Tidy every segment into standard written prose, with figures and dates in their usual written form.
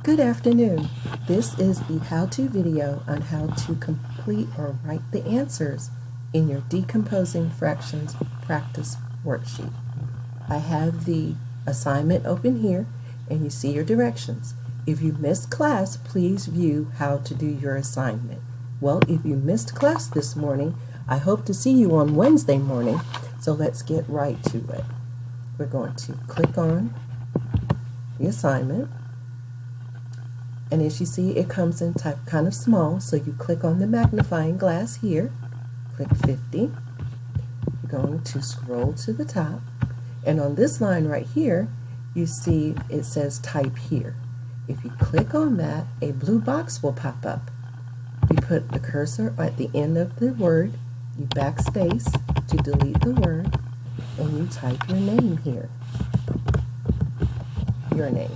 Good afternoon. This is the how-to video on how to complete or write the answers in your Decomposing Fractions practice worksheet. I have the assignment open here and you see your directions. If you missed class, please view how to do your assignment. Well, if you missed class this morning, I hope to see you on Wednesday morning, so let's get right to it. We're going to click on the assignment. And as you see, it comes in type kind of small, so you click on the magnifying glass here, click 50. You're going to scroll to the top, and on this line right here, you see it says type here. If you click on that, a blue box will pop up. You put the cursor at the end of the word, you backspace to delete the word, and you type your name here. Your name.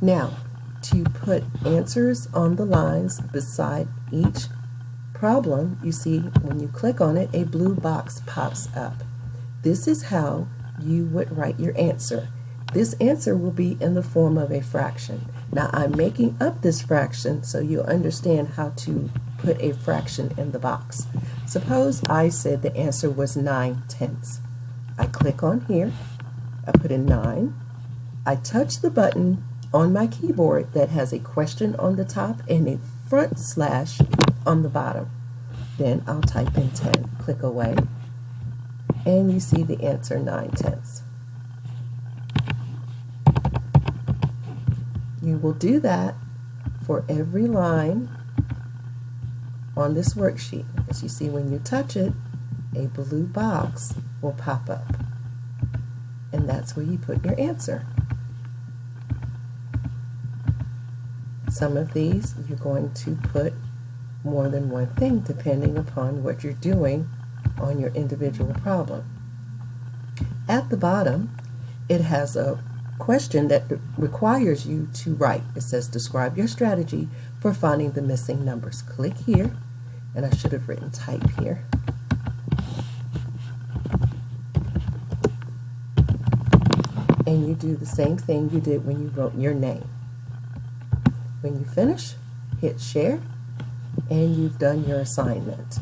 Now, to put answers on the lines beside each problem, you see when you click on it, a blue box pops up. This is how you would write your answer. This answer will be in the form of a fraction. Now, I'm making up this fraction so you'll understand how to put a fraction in the box. Suppose I said the answer was 9/10. I click on here, I put in 9, I touch the button on my keyboard that has a question on the top and a front slash on the bottom. Then I'll type in 10, click away, and you see the answer 9/10. You will do that for every line on this worksheet. As you see, when you touch it, a blue box will pop up, and that's where you put your answer. Some of these you're going to put more than one thing depending upon what you're doing on your individual problem. At the bottom, it has a question that requires you to write. It says, describe your strategy for finding the missing numbers. Click here, and I should have written type here. And you do the same thing you did when you wrote your name. When you finish, hit share, and you've done your assignment.